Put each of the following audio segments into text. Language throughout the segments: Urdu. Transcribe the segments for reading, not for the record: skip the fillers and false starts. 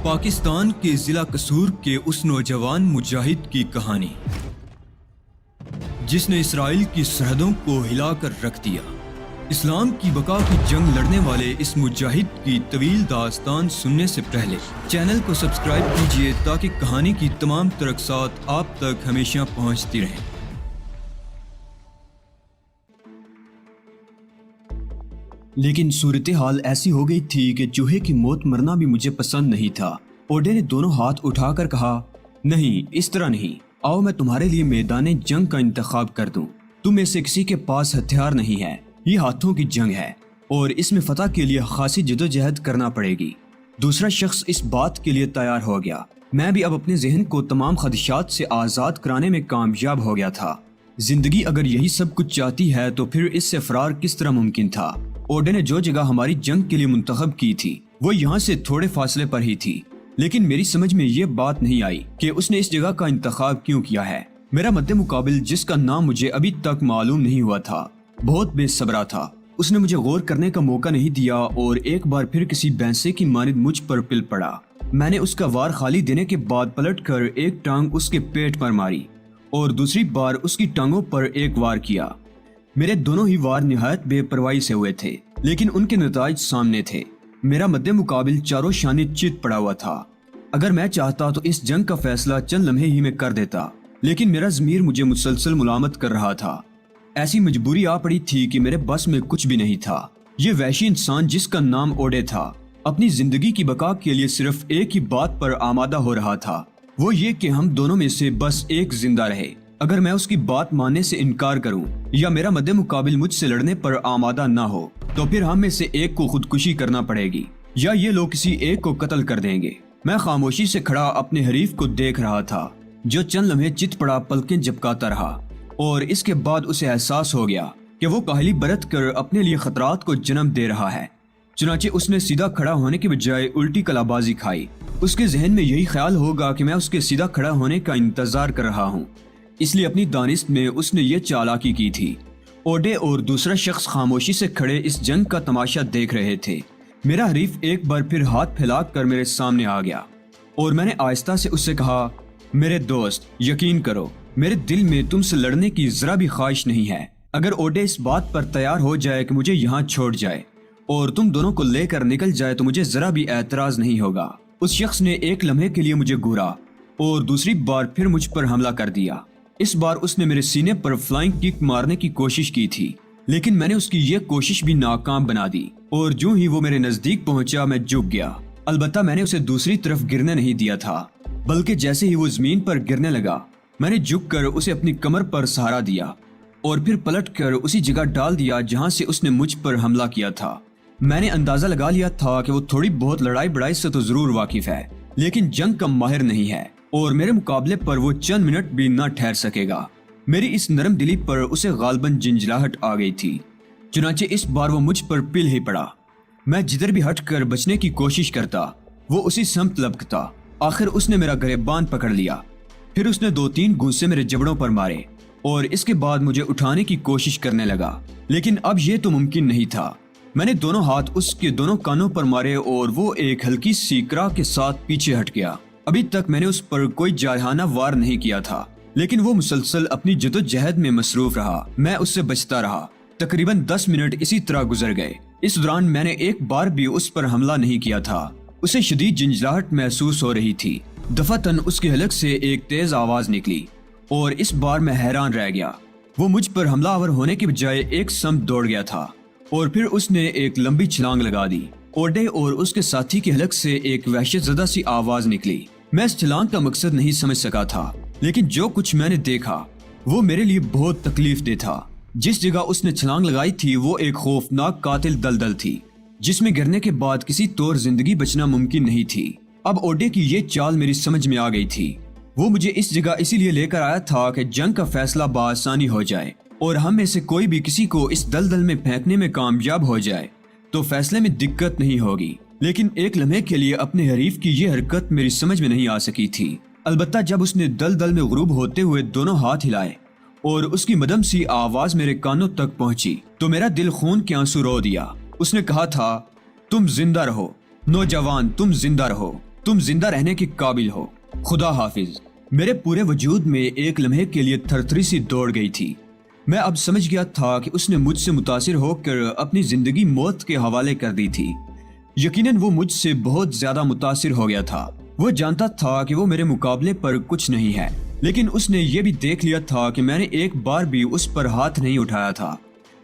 پاکستان کے ضلع قصور کے اس نوجوان مجاہد کی کہانی جس نے اسرائیل کی سرحدوں کو ہلا کر رکھ دیا۔ اسلام کی بقا کی جنگ لڑنے والے اس مجاہد کی طویل داستان سننے سے پہلے چینل کو سبسکرائب کیجیے تاکہ کہانی کی تمام ترقصات آپ تک ہمیشہ پہنچتی رہیں۔ لیکن صورتحال ایسی ہو گئی تھی کہ چوہے کی موت مرنا بھی مجھے پسند نہیں تھا۔ اوڈے نے دونوں ہاتھ اٹھا کر کہا، نہیں، اس طرح نہیں، آؤ میں تمہارے لیے میدان جنگ کا انتخاب کر دوں۔ تم میں سے کسی کے پاس ہتھیار نہیں ہے، یہ ہاتھوں کی جنگ ہے اور اس میں فتح کے لیے خاصی جدوجہد کرنا پڑے گی۔ دوسرا شخص اس بات کے لیے تیار ہو گیا۔ میں بھی اب اپنے ذہن کو تمام خدشات سے آزاد کرانے میں کامیاب ہو گیا تھا۔ زندگی اگر یہی سب کچھ چاہتی ہے تو پھر اس سے فرار کس طرح ممکن تھا؟ اوڈے نے جو جگہ ہماری جنگ کے لیے منتخب کی تھی وہ یہاں سے تھوڑے فاصلے پر ہی تھی، لیکن میری سمجھ میں یہ بات نہیں آئی کہ اس نے اس جگہ کا انتخاب کیوں کیا ہے۔ میرا مد مقابل، جس کا نام مجھے ابھی تک معلوم نہیں ہوا تھا، بہت بے صبرا تھا۔ اس نے مجھے غور کرنے کا موقع نہیں دیا اور ایک بار پھر کسی بینسے کی مانند مجھ پر پل پڑا۔ میں نے اس کا وار خالی دینے کے بعد پلٹ کر ایک ٹانگ اس کے پیٹ پر ماری اور دوسری بار اس کی ٹانگوں پر ایک وار کیا۔ میرے دونوں ہی وار نہایت بے پرواہی سے ہوئے تھے، لیکن ان کے نتائج سامنے تھے۔ میرا مد مقابل چاروں شانے چت پڑا ہوا تھا۔ اگر میں چاہتا تو اس جنگ کا فیصلہ چند لمحے ہی میں کر دیتا، لیکن میرا ضمیر مجھے مسلسل ملامت کر رہا تھا۔ ایسی مجبوری آ پڑی تھی کہ میرے بس میں کچھ بھی نہیں تھا۔ یہ وحشی انسان جس کا نام اوڈے تھا اپنی زندگی کی بقا کے لیے صرف ایک ہی بات پر آمادہ ہو رہا تھا، وہ یہ کہ ہم دونوں میں سے بس ایک زندہ رہے۔ اگر میں اس کی بات ماننے سے انکار کروں یا میرا مد مقابل مجھ سے لڑنے پر آمادہ نہ ہو تو پھر ہم میں سے ایک کو خودکشی کرنا پڑے گی یا یہ لوگ کسی ایک کو قتل کر دیں گے۔ میں خاموشی سے کھڑا اپنے حریف کو دیکھ رہا تھا جو چند لمحے چت پڑا پلکیں جھپکاتا رہا، اور اس کے بعد اسے احساس ہو گیا کہ وہ کاہلی برت کر اپنے لیے خطرات کو جنم دے رہا ہے۔ چنانچہ اس نے سیدھا کھڑا ہونے کے بجائے الٹی کلابازی کھائی۔ اس کے ذہن میں یہی خیال ہوگا کہ میں اس کے سیدھا کھڑا ہونے کا انتظار کر رہا ہوں، اس لیے اپنی دانست میں اس نے یہ چالاکی کی تھی۔ اوڈے اور دوسرا شخص خاموشی سے کھڑے اس جنگ کا تماشا دیکھ رہے تھے۔ میرا حریف ایک بار پھر ہاتھ پھیلا کر میرے سامنے آ گیا اور میں نے آہستہ سے اس سے کہا، میرے دوست، یقین کرو، میرے دل میں تم سے لڑنے کی ذرا بھی خواہش نہیں ہے۔ اگر اوڈے اس بات پر تیار ہو جائے کہ مجھے یہاں چھوڑ جائے اور تم دونوں کو لے کر نکل جائے تو مجھے ذرا بھی اعتراض نہیں ہوگا۔ اس شخص نے ایک لمحے کے لیے مجھے گھورا اور دوسری بار پھر مجھ پر حملہ کر دیا۔ اس بار اس نے میرے سینے پر فلائنگ کک مارنے کی کوشش کی تھی، لیکن میں نے اس کی یہ کوشش بھی ناکام بنا دی اور جو ہی وہ میرے نزدیک پہنچا میں جھک گیا۔ البتہ میں نے اسے دوسری طرف گرنے نہیں دیا تھا، بلکہ جیسے ہی وہ زمین پر گرنے لگا میں نے جھک کر اسے اپنی کمر پر سہارا دیا اور پھر پلٹ کر اسی جگہ ڈال دیا جہاں سے اس نے مجھ پر حملہ کیا تھا۔ میں نے اندازہ لگا لیا تھا کہ وہ تھوڑی بہت لڑائی بڑائی سے تو ضرور واقف ہے، لیکن جنگ کا ماہر نہیں ہے اور میرے مقابلے پر وہ چند منٹ بھی نہ ٹھہر سکے گا۔ میری اس نرم دلی پر اسے غالباً جنجلاہٹ آ گئی تھی، چنانچہ اس بار وہ مجھ پر پل ہی پڑا۔ میں جدھر بھی ہٹ کر بچنے کی کوشش کرتا وہ اسی سمت لپکتا۔ آخر اس نے میرا گریبان پکڑ لیا، پھر اس نے 2-3 گھونسے میرے جبڑوں پر مارے اور اس کے بعد مجھے اٹھانے کی کوشش کرنے لگا، لیکن اب یہ تو ممکن نہیں تھا۔ میں نے دونوں ہاتھ اس کے دونوں کانوں پر مارے اور وہ ایک ہلکی سی کرا کے ساتھ پیچھے ہٹ گیا۔ ابھی تک میں نے اس پر کوئی جارحانہ وار نہیں کیا تھا، لیکن وہ مسلسل اپنی جدوجہد میں مصروف رہا۔ میں اس سے بچتا رہا۔ تقریباً 10 منٹ اسی طرح گزر گئے۔ اس دوران میں نے ایک بار بھی اس پر حملہ نہیں کیا تھا۔ اسے شدید جنجلاہٹ محسوس ہو رہی تھی۔ دفعتاً اس کے حلق سے ایک تیز آواز نکلی اور اس بار میں حیران رہ گیا۔ وہ مجھ پر حملہ آور ہونے کے بجائے ایک سمت دوڑ گیا تھا اور پھر اس نے ایک لمبی چھلانگ لگا دی۔ اوڈے اور اس کے ساتھی کے حلق سے ایک وحشت زدہ سی آواز نکلی۔ میں اس چھلانگ کا مقصد نہیں سمجھ سکا تھا، لیکن جو کچھ میں نے دیکھا وہ میرے لیے بہت تکلیف دہ تھا۔ جس جگہ اس نے چھلانگ لگائی تھی وہ ایک خوفناک قاتل دلدل تھی جس میں گرنے کے بعد کسی طور زندگی بچنا ممکن نہیں تھی۔ اب اوڈے کی یہ چال میری سمجھ میں آ گئی تھی۔ وہ مجھے اس جگہ اسی لیے لے کر آیا تھا کہ جنگ کا فیصلہ بآسانی ہو جائے اور ہم میں سے کوئی بھی کسی کو اس دلدل میں پھینکنے میں کامیاب ہو جائے تو فیصلے میں دقت نہیں ہوگی۔ لیکن ایک لمحے کے لیے اپنے حریف کی یہ حرکت میری سمجھ میں نہیں آ سکی تھی۔ البتہ جب اس نے دلدل میں غروب ہوتے ہوئے دونوں ہاتھ ہلائے اور اس کی مدھم سی آواز میرے کانوں تک پہنچی تو میرا دل خون کے آنسو رو دیا۔ اس نے کہا تھا، تم زندہ رہو نوجوان، تم زندہ رہو۔ تم زندہ رہنے کے قابل ہو، خدا حافظ۔ میرے پورے وجود میں ایک لمحے کے لیے تھرتھری سی دوڑ گئی تھی۔ میں اب سمجھ گیا تھا کہ اس نے مجھ سے متاثر ہو کر اپنی زندگی موت کے حوالے کر دی تھی۔ یقیناً وہ مجھ سے بہت زیادہ متاثر ہو گیا تھا۔ وہ جانتا تھا کہ وہ میرے مقابلے پر کچھ نہیں ہے، لیکن اس نے یہ بھی دیکھ لیا تھا کہ میں نے ایک بار بھی اس پر ہاتھ نہیں اٹھایا تھا،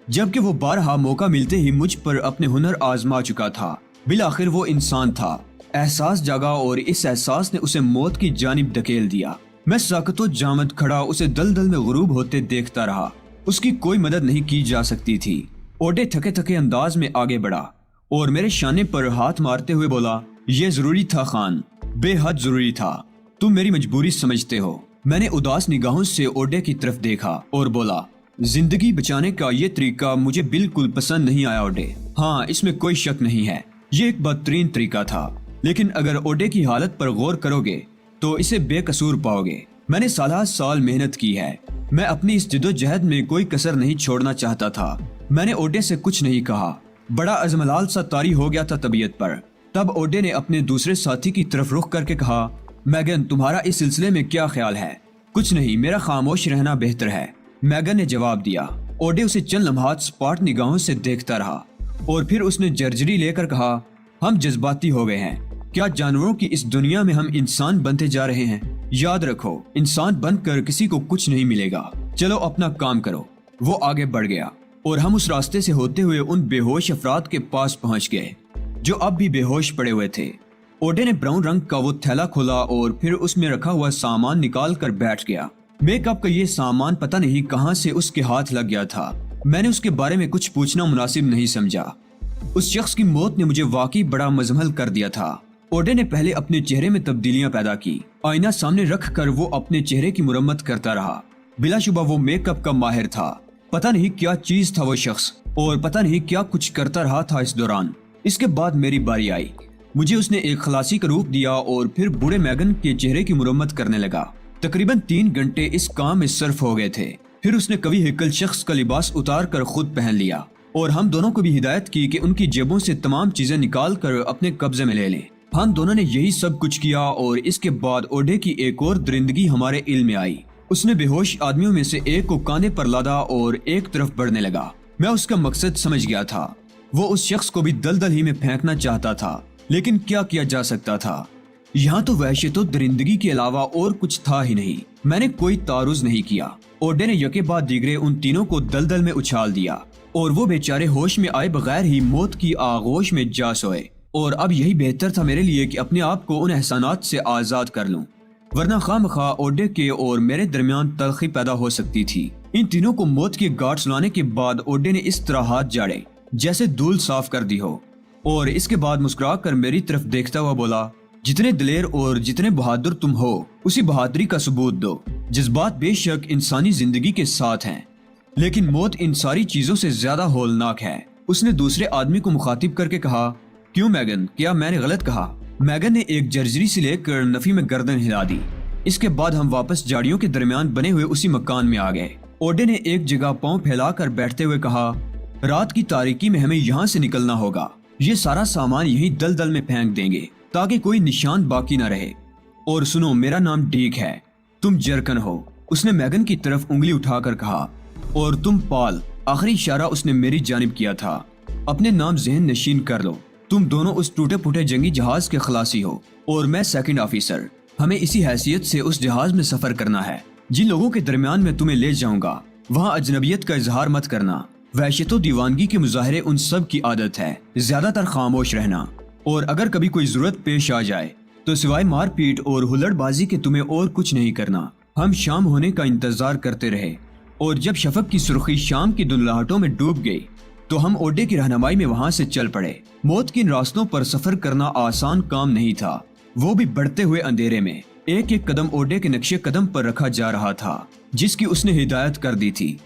جبکہ وہ بارہا موقع ملتے ہی مجھ پر اپنے ہنر آزما چکا تھا۔ بالآخر وہ انسان تھا۔ احساس جاگا اور اس احساس نے اسے موت کی جانب دھکیل دیا۔ میں ساکت و جامد کھڑا اسے دلدل میں غروب ہوتے دیکھتا رہا۔ اس کی کوئی مدد نہیں کی جا سکتی تھی۔ اوڈے تھکے تھکے انداز میں آگے بڑھا اور میرے شانے پر ہاتھ مارتے ہوئے بولا، یہ ضروری تھا خان، بے حد ضروری تھا۔ تم میری مجبوری سمجھتے ہو۔ میں نے اداس نگاہوں سے اوڈے کی طرف دیکھا اور بولا، زندگی بچانے کا یہ طریقہ مجھے بالکل پسند نہیں آیا اوڈے۔ ہاں، اس میں کوئی شک نہیں ہے، یہ ایک بدترین طریقہ تھا، لیکن اگر اوڈے کی حالت پر غور کرو گے تو اسے بے قصور پاؤ گے۔ میں نے سالہ سال محنت کی ہے۔ میں اپنی اس جدوجہد میں کوئی کسر نہیں چھوڑنا چاہتا تھا۔ میں نے اوڈے سے کچھ نہیں کہا۔ بڑا عزملال سا طاری ہو گیا تھا طبیعت پر۔ تب اوڈے نے اپنے دوسرے ساتھی کی طرف رخ کر کے کہا، میگن، تمہارا اس سلسلے میں کیا خیال ہے؟ کچھ نہیں، میرا خاموش رہنا بہتر ہے، میگن نے جواب دیا۔ اوڈے اسے چند لمحات سپاٹ نگاہوں سے دیکھتا رہا اور پھر اس نے جرجری لے کر کہا، ہم جذباتی ہو گئے ہیں۔ کیا جانوروں کی اس دنیا میں ہم انسان بنتے جا رہے ہیں؟ یاد رکھو، انسان بن کر کسی کو کچھ نہیں ملے گا۔ چلو اپنا کام کرو۔ وہ آگے بڑھ گیا اور ہم اس راستے سے ہوتے ہوئے ان بے ہوش افراد کے پاس پہنچ گئے جو اب بھی بے ہوش پڑے ہوئے تھے۔ اوڈے نے براؤن رنگ کا وہ تھیلا کھولا اور پھر اس میں رکھا ہوا سامان نکال کر بیٹھ گیا۔ میک اپ کا یہ سامان پتہ نہیں کہاں سے اس کے ہاتھ لگ گیا تھا۔ میں نے اس کے بارے میں کچھ پوچھنا مناسب نہیں سمجھا۔ اس شخص کی موت نے مجھے واقعی بڑا مزمحل کر دیا تھا۔ اوڈے نے پہلے اپنے چہرے میں تبدیلیاں پیدا کی۔ آئینہ سامنے رکھ کر وہ اپنے چہرے کی مرمت کرتا رہا۔ بلا شبہ وہ میک اپ کا ماہر تھا۔ پتہ نہیں کیا چیز تھا وہ شخص، اور پتہ نہیں کیا کچھ کرتا رہا تھا اس دوران۔ اس کے بعد میری باری آئی۔ مجھے اس نے ایک خلاصی کا روپ دیا اور پھر بوڑھے میگن کے چہرے کی مرمت کرنے لگا۔ تقریباً 3 گھنٹے اس کام میں صرف ہو گئے تھے۔ پھر اس نے کبھی ہیکل شخص کا لباس اتار کر خود پہن لیا اور ہم دونوں کو بھی ہدایت کی کہ ان کی جیبوں سے تمام چیزیں نکال کر اپنے قبضے میں لے لیں۔ ہم دونوں نے یہی سب کچھ کیا اور اس کے بعد اوڈے کی ایک اور درندگی ہمارے علم میں آئی۔ اس نے بے ہوش آدمیوں میں سے ایک کو کاندھے پر لادا اور ایک طرف بڑھنے لگا۔ میں اس کا مقصد سمجھ گیا تھا۔ وہ اس شخص کو بھی دلدل ہی میں پھینکنا چاہتا تھا، لیکن کیا کیا جا سکتا تھا؟ یہاں تو وحشت و درندگی کے علاوہ اور کچھ تھا ہی نہیں۔ میں نے کوئی تعارض نہیں کیا۔ اوڈے نے یکے بعد دیگرے ان تینوں کو دلدل میں اچھال دیا اور وہ بیچارے ہوش میں آئے بغیر ہی موت کی آغوش میں جا سوئے۔ اور اب یہی بہتر تھا میرے لیے کہ اپنے آپ کو ان احسانات سے آزاد کر لوں، ورنہ خواہ مخواہ اوڈے کے اور میرے درمیان تلخی پیدا ہو سکتی تھی۔ ان تینوں کو موت کے گھاٹ سلانے کے بعد اوڈے نے اس طرح ہاتھ جاڑے جیسے دھول صاف کر دی ہو، اور اس کے بعد مسکرا کر میری طرف دیکھتا ہوا بولا، جتنے دلیر اور جتنے بہادر تم ہو، اسی بہادری کا ثبوت دو۔ جذبات بے شک انسانی زندگی کے ساتھ ہیں، لیکن موت ان ساری چیزوں سے زیادہ ہولناک ہے۔ اس نے دوسرے آدمی کو مخاطب کر کے کہا، کیوں میگن، کیا میں نے غلط کہا؟ میگن نے ایک جرجری سے لے کر نفی میں گردن ہلا دی۔ اس کے بعد ہم واپس جاڑیوں کے درمیان بنے ہوئے اسی مکان میں آ گئے۔ اوڈے نے ایک جگہ پاؤں پھیلا کر بیٹھتے ہوئے کہا، رات کی تاریکی میں ہمیں یہاں سے نکلنا ہوگا۔ یہ سارا سامان یہیں دلدل میں پھینک دیں گے تاکہ کوئی نشان باقی نہ رہے۔ اور سنو، میرا نام ڈیک ہے، تم جرکن ہو۔ اس نے میگن کی طرف انگلی اٹھا کر کہا، اور تم پال۔ آخری اشارہ اس نے میری جانب کیا تھا۔ اپنے نام ذہن نشین کر لو۔ تم دونوں اس ٹوٹے پھوٹے جنگی جہاز کے خلاصی ہو اور میں سیکنڈ آفیسر۔ ہمیں اسی حیثیت سے اس جہاز میں سفر کرنا ہے۔ جن لوگوں کے درمیان میں تمہیں لے جاؤں گا وہاں اجنبیت کا اظہار مت کرنا۔ وحشت و دیوانگی کے مظاہرے ان سب کی عادت ہے۔ زیادہ تر خاموش رہنا، اور اگر کبھی کوئی ضرورت پیش آ جائے تو سوائے مار پیٹ اور ہلڑ بازی کے تمہیں اور کچھ نہیں کرنا۔ ہم شام ہونے کا انتظار کرتے رہے، اور جب شفق کی سرخی شام کی دھندلاہٹوں میں ڈوب گئی تو ہم اوڈے کی رہنمائی میں وہاں سے چل پڑے۔ موت کے ان راستوں پر سفر کرنا آسان کام نہیں تھا، وہ بھی بڑھتے ہوئے اندھیرے میں۔ ایک ایک قدم اوڈے کے نقشے قدم پر رکھا جا رہا تھا جس کی اس نے ہدایت کر دی تھی۔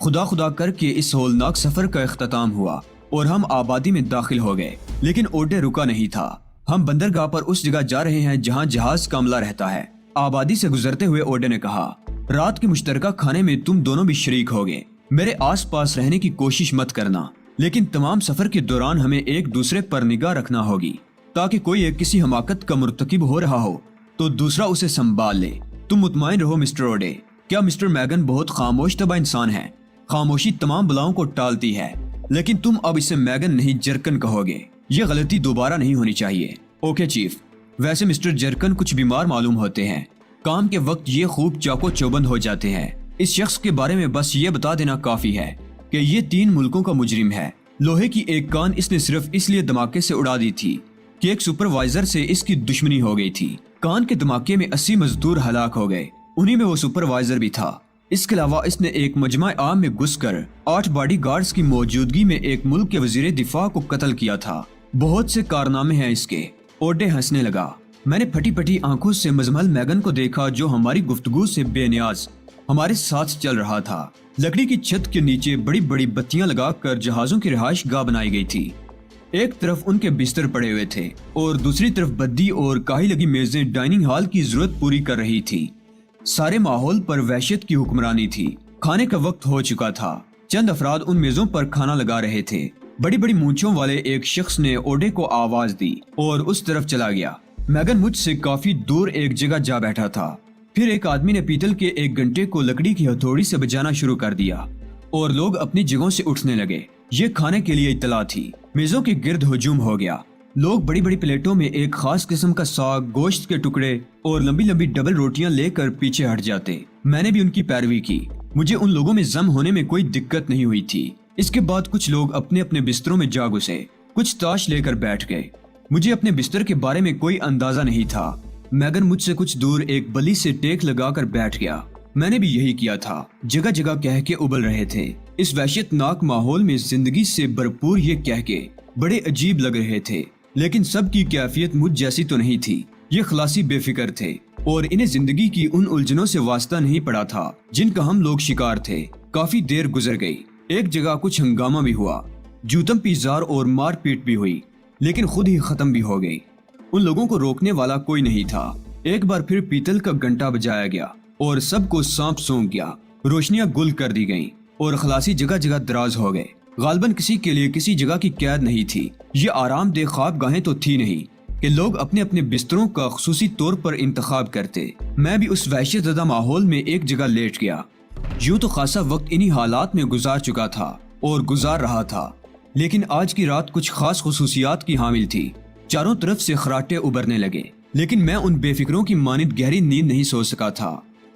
خدا خدا کر کے اس ہولناک سفر کا اختتام ہوا اور ہم آبادی میں داخل ہو گئے، لیکن اوڈے رکا نہیں تھا۔ ہم بندرگاہ پر اس جگہ جا رہے ہیں جہاں جہاز کا عملہ رہتا ہے۔ آبادی سے گزرتے ہوئے اوڈے نے کہا، رات کے مشترکہ کھانے میں تم دونوں بھی شریک ہوگے۔ میرے آس پاس رہنے کی کوشش مت کرنا، لیکن تمام سفر کے دوران ہمیں ایک دوسرے پر نگاہ رکھنا ہوگی۔ تاکہ کوئی ایک کسی حماقت کا مرتکب ہو رہا ہو تو دوسرا اسے سنبھال لے۔ تم مطمئن رہو مسٹر اوڈے، کیا مسٹر میگن بہت خاموش طبع انسان ہے؟ خاموشی تمام بلاؤں کو ٹالتی ہے، لیکن تم اب اسے میگن نہیں جرکن کہو گے۔ یہ غلطی دوبارہ نہیں ہونی چاہیے۔ اوکے چیف، ویسے مسٹر جرکن کچھ بیمار معلوم ہوتے ہیں، کام کے وقت یہ خوب چاقو چوبند ہو جاتے ہیں۔ اس شخص کے بارے میں بس یہ بتا دینا کافی ہے کہ یہ 3 ملکوں کا مجرم ہے۔ لوہے کی ایک کان اس نے صرف اس لیے دھماکے سے اڑا دی تھی کہ ایک سپروائزر سے اس کی دشمنی ہو گئی تھی۔ کان کے دھماکے میں 80 مزدور ہلاک ہو گئے، انہی میں وہ سپروائزر بھی تھا۔ اس کے علاوہ اس نے ایک مجمع عام میں گھس کر 8 باڈی گارڈز کی موجودگی میں ایک ملک کے وزیر دفاع کو قتل کیا تھا۔ بہت سے کارنامے ہیں اس کے۔ اوڈے ہنسنے لگا۔ میں نے پھٹی پھٹی آنکھوں سے مزمحل میگن کو دیکھا جو ہماری گفتگو سے بے نیاز ہمارے ساتھ چل رہا تھا۔ لکڑی کی چھت کے نیچے بڑی بڑی بتیاں لگا کر جہازوں کی رہائش گاہ بنائی گئی تھی۔ ایک طرف ان کے بستر پڑے ہوئے تھے اور دوسری طرف بدی اور کاہی لگی میزیں ڈائننگ ہال کی ضرورت پوری کر رہی تھی۔ سارے ماحول پر وحشت کی حکمرانی تھی۔ کھانے کا وقت ہو چکا تھا۔ چند افراد ان میزوں پر کھانا لگا رہے تھے۔ بڑی بڑی مونچھوں والے ایک شخص نے اوڈے کو آواز دی اور اس طرف چلا گیا۔ میگن مجھ سے کافی دور ایک جگہ جا بیٹھا تھا۔ پھر ایک آدمی نے پیتل کے ایک گھنٹے کو لکڑی کی ہتھوڑی سے بجانا شروع کر دیا اور لوگ اپنی جگہوں سے اٹھنے لگے۔ یہ کھانے کے لیے اطلاع تھی۔ میزوں کے گرد ہجوم ہو گیا۔ لوگ بڑی بڑی پلیٹوں میں ایک خاص قسم کا ساگ، گوشت کے ٹکڑے اور لمبی لمبی ڈبل روٹیاں لے کر پیچھے ہٹ جاتے۔ میں نے بھی ان کی پیروی کی۔ مجھے ان لوگوں میں ضم ہونے میں کوئی دقت نہیں ہوئی تھی۔ اس کے بعد کچھ لوگ اپنے اپنے بستروں میں جا گھسے، کچھ تاش لے کر بیٹھ گئے۔ مجھے اپنے بستر کے بارے میں کوئی اندازہ نہیں تھا۔ میگن مجھ سے کچھ دور ایک بلی سے ٹیک لگا کر بیٹھ گیا۔ میں نے بھی یہی کیا تھا۔ جگہ جگہ کہکے ابل رہے تھے۔ اس وحشت ناک ماحول میں زندگی سے بھرپور یہ کہکے بڑے عجیب لگ رہے تھے، لیکن سب کی کیفیت مجھ جیسی تو نہیں تھی۔ یہ خلاصی بے فکر تھے اور انہیں زندگی کی ان الجھنوں سے واسطہ نہیں پڑا تھا جن کا ہم لوگ شکار تھے۔ کافی دیر گزر گئی۔ ایک جگہ کچھ ہنگامہ بھی ہوا، جوتم پیزار اور مار پیٹ بھی ہوئی، لیکن خود ہی ختم بھی ہو گئی۔ ان لوگوں کو روکنے والا کوئی نہیں تھا۔ ایک بار پھر پیتل کا گھنٹا بجایا گیا اور سب کو سانپ سونپ گیا۔ روشنیاں گل کر دی گئیں اور خلاصی جگہ جگہ دراز ہو گئے۔ غالباً کسی کے لیے کسی جگہ کی قید نہیں تھی۔ یہ آرام دہ خواب گاہیں تو تھی نہیں کہ لوگ اپنے اپنے بستروں کا خصوصی طور پر انتخاب کرتے۔ میں بھی اس وحشت زدہ ماحول میں ایک جگہ لیٹ گیا۔ یوں تو خاصا وقت انہی حالات میں گزار چکا تھا اور گزار رہا تھا، لیکن آج کی رات کچھ خاص خصوصیات کی حامل تھی۔ چاروں طرف سے خراٹے ابھرنے لگے، لیکن میں ان بے فکروں کی مانند گہری نیند نہیں سو سکا تھا۔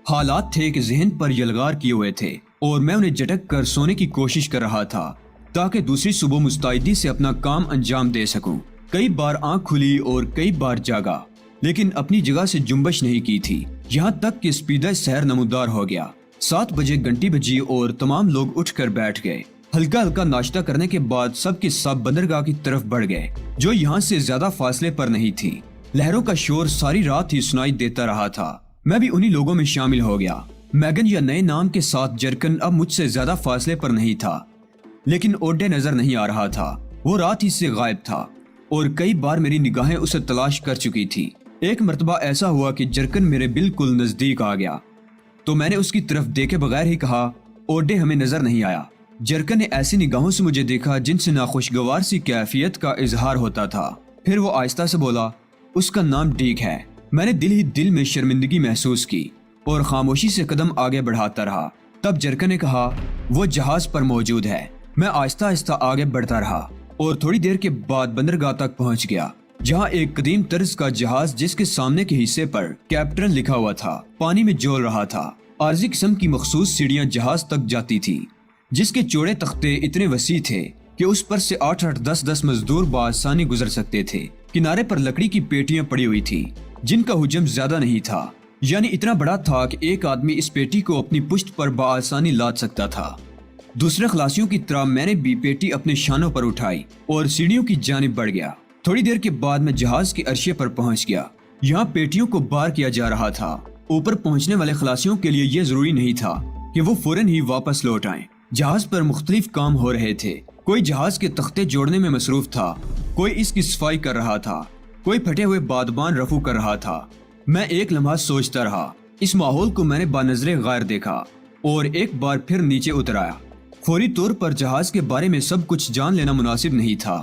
حالات تھے کہ ذہن پر یلغار کیے ہوئے تھے اور میں انہیں جھٹک کر سونے کی کوشش کر رہا تھا تاکہ دوسری صبح مستعدی سے اپنا کام انجام دے سکوں۔ کئی بار آنکھ کھلی اور کئی بار جاگا، لیکن اپنی جگہ سے جنبش نہیں کی تھی، یہاں تک کہ سپیدہ سحر نمودار ہو گیا۔ 7 بجے گھنٹی بجی اور تمام لوگ اٹھ کر بیٹھ گئے۔ ہلکا ہلکا ناشتہ کرنے کے بعد سب کے سب بندرگاہ کی طرف بڑھ گئے، جو یہاں سے زیادہ فاصلے پر نہیں تھی۔ لہروں کا شور ساری رات ہی سنائی دیتا رہا تھا۔ میں بھی انہی لوگوں میں شامل ہو گیا۔ میگن یا نئے نام کے ساتھ جرکن اب مجھ سے زیادہ فاصلے پر نہیں تھا، لیکن اوڈے نظر نہیں آ رہا تھا۔ وہ رات ہی سے غائب تھا اور کئی بار میری نگاہیں اسے تلاش کر چکی تھی۔ ایک مرتبہ ایسا ہوا کہ جرکن میرے بالکل نزدیک آ گیا تو میں نے اس کی طرف دیکھے بغیر ہی کہا، اوڈے ہمیں نظر نہیں آیا۔ جرکن نے ایسی نگاہوں سے مجھے دیکھا جن سے ناخوشگوار سی کیفیت کا اظہار ہوتا تھا۔ پھر وہ آہستہ سے بولا، اس کا نام ڈیک ہے۔ میں نے دل ہی دل میں شرمندگی محسوس کی اور خاموشی سے قدم آگے بڑھاتا رہا۔ تب جرکن نے کہا، وہ جہاز پر موجود ہے۔ میں آہستہ آہستہ آگے بڑھتا رہا اور تھوڑی دیر کے بعد بندرگاہ تک پہنچ گیا، جہاں ایک قدیم طرز کا جہاز جس کے سامنے کے حصے پر کیپٹن لکھا ہوا تھا پانی میں جول رہا تھا۔ عارضی قسم کی مخصوص سیڑھیاں جہاز تک جاتی تھی، جس کے چوڑے تختے اتنے وسیع تھے کہ اس پر سے 8-8 10-10 مزدور بآسانی گزر سکتے تھے۔ کنارے پر لکڑی کی پیٹیاں پڑی ہوئی تھی جن کا حجم زیادہ نہیں تھا، یعنی اتنا بڑا تھا کہ ایک آدمی اس پیٹی کو اپنی پشت پر بآسانی لاد سکتا تھا۔ دوسرے خلاصیوں کی طرح میں نے بھی پیٹی اپنے شانوں پر اٹھائی اور سیڑھیوں کی جانب بڑھ گیا۔ تھوڑی دیر کے بعد میں جہاز کے عرشے پر پہنچ گیا۔ یہاں پیٹیوں کو بار کیا جا رہا تھا۔ اوپر پہنچنے والے خلاصیوں کے لیے یہ ضروری نہیں تھا کہ وہ فوراً ہی واپس لوٹ آئیں۔ جہاز پر مختلف کام ہو رہے تھے۔ کوئی جہاز کے تختے جوڑنے میں مصروف تھا، کوئی اس کی صفائی کر رہا تھا، کوئی پھٹے ہوئے بادبان رفو کر رہا تھا۔ میں ایک لمحہ سوچتا رہا۔ اس ماحول کو میں نے بانظر غیر دیکھا اور ایک بار پھر نیچے اتر آیا۔ فوری طور پر جہاز کے بارے میں سب کچھ جان لینا مناسب نہیں تھا۔